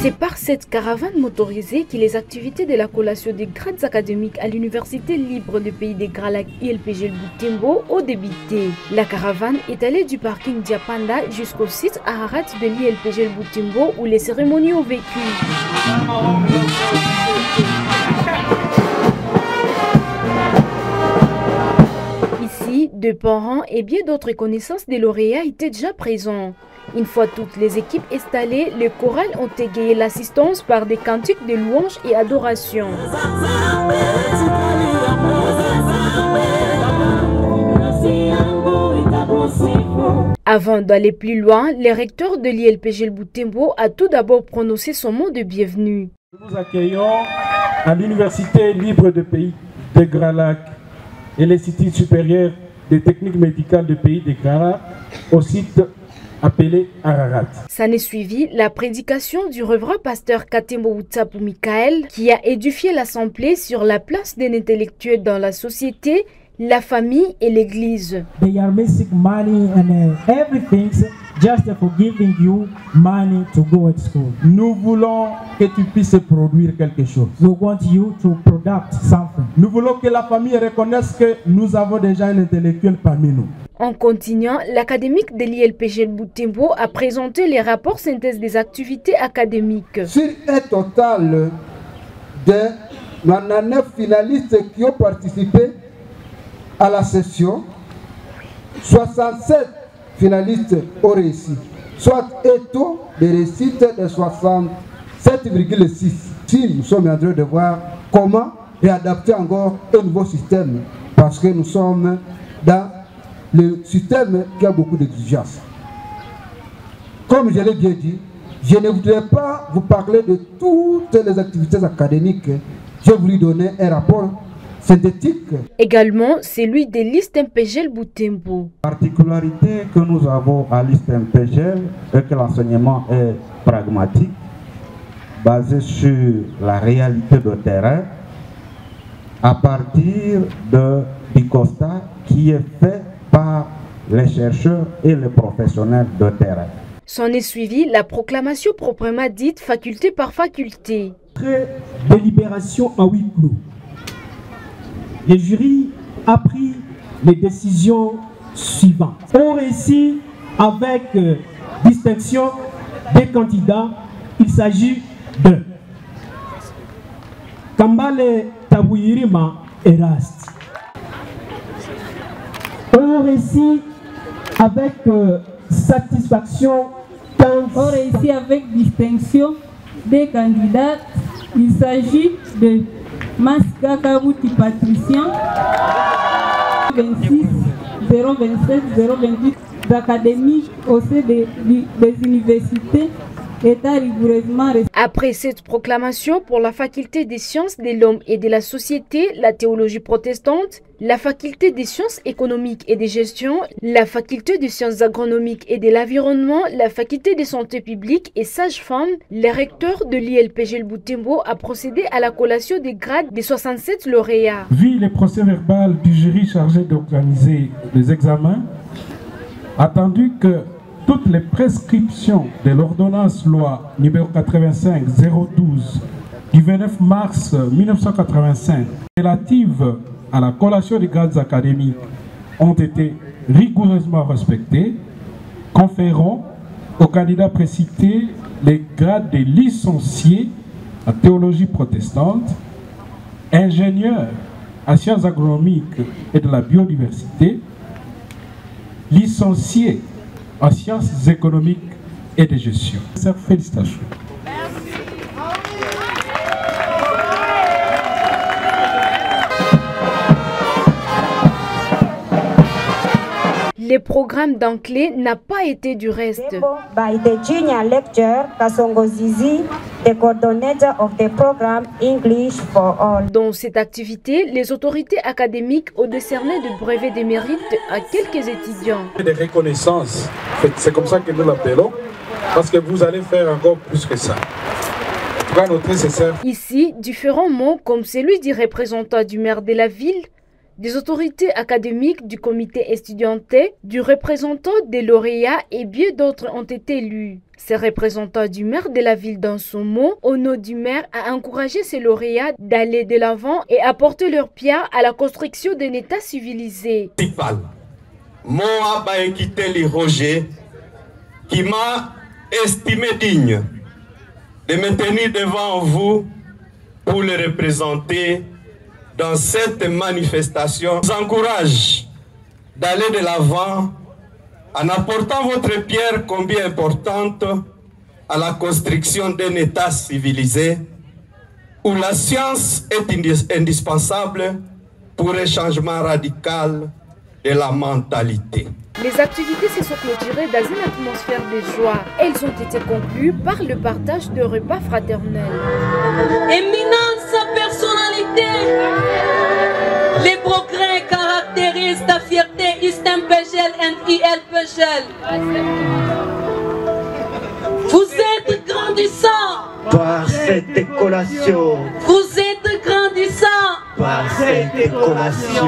C'est par cette caravane motorisée que les activités de la collation des grades académiques à l'Université libre du pays des Grands Lacs ILPG Butembo ont débuté. La caravane est allée du parking Diapanda jusqu'au site Ararat de l'ILPG Butembo où les cérémonies ont vécu. Ici, deux parents et bien d'autres connaissances des lauréats étaient déjà présents. Une fois toutes les équipes installées, les chorales ont égayé l'assistance par des cantiques de louanges et adoration. Avant d'aller plus loin, le recteur de l'ILPG Butembo a tout d'abord prononcé son mot de bienvenue. Nous vous accueillons à l'Université libre de pays des Grands Lacs et l'Institut supérieur des techniques médicales du pays des Grands Lacs au site appelé Ararat. Ça n'est suivi la prédication du reverend pasteur Katembo Wutsapu Michael qui a édifié l'assemblée sur la place d'un intellectuel dans la société, la famille et l'église. They are missing money and everything just for giving you money to go at school. Nous voulons que tu puisses produire quelque chose. We want you to produce something. Nous voulons que la famille reconnaisse que nous avons déjà un intellectuel parmi nous. En continuant, l'académique de l'ILPG Butembo a présenté les rapports synthèse des activités académiques. Sur un total de 99 finalistes qui ont participé à la session, 67 finalistes ont réussi, soit un taux de réussite de 67,6. Si nous sommes en train de voir comment réadapter encore un nouveau système, parce que nous sommes dans le système qui a beaucoup d'exigences. Comme je l'ai bien dit, je ne voudrais pas vous parler de toutes les activités académiques. Je voulais donner un rapport synthétique. Également, celui de l'ISTMPGL Butembo. La particularité que nous avons à l'ISTMPGL est que l'enseignement est pragmatique, basé sur la réalité de terrain, à partir du constat qui est fait par les chercheurs et les professionnels de terrain. S'en est suivi la proclamation proprement dite faculté par faculté. Délibération en huis clos. Le jury a pris les décisions suivantes. On réussit avec distinction des candidats. Il s'agit de Kambale Tabouirima Eraste. On réussit avec satisfaction. On réussit avec distinction des candidats. Il s'agit de Maska Kabuti Patricien 26 027 028 d'académie au sein des universités. Après cette proclamation pour la faculté des sciences de l'homme et de la société, la théologie protestante, la faculté des sciences économiques et de gestion, la faculté des sciences agronomiques et de l'environnement, la faculté de santé publique et sage-femme, le recteur de l'ILPG Butembo a procédé à la collation des grades des 67 lauréats. Vu les procès-verbal du jury chargé d'organiser les examens, attendu que toutes les prescriptions de l'ordonnance loi numéro 85-012 du 29 mars 1985 relative à la collation des grades académiques ont été rigoureusement respectées, conférant aux candidats précités les grades de licenciés en théologie protestante, ingénieur en sciences agronomiques et de la biodiversité, licencié en sciences économiques et de gestion. Félicitations. Le programme d'Anclé n'a pas été du reste. By the junior lecturer Kasongo Zizi, the coordinator of the program English for All. Dans cette activité, les autorités académiques ont décerné de brevets de mérite à quelques étudiants. Des reconnaissances, c'est comme ça que nous l'appelons, parce que vous allez faire encore plus que ça. Ici, différents mots comme celui du représentant du maire de la ville, des autorités académiques, du comité estudiantin, du représentant des lauréats et bien d'autres ont été élus. Ces représentants du maire de la ville d'Ansomo, au nom du maire, a encouragé ces lauréats d'aller de l'avant et apporter leur pierre à la construction d'un État civilisé. Moi, Baekiteli Roger, qui m'a estimé digne de me tenir devant vous pour le représenter dans cette manifestation. Je vous encourage d'aller de l'avant en apportant votre pierre combien importante à la construction d'un État civilisé où la science est indispensable pour un changement radical de la mentalité. Les activités se sont clôturées dans une atmosphère de joie. Elles ont été conclues par le partage de repas fraternels. Éminence personnalité, les progrès caractérisent ta fierté ISTEM-PGL et IL-PGL. Vous êtes grandissants par cette collation. Vous êtes grandissants par cette collation.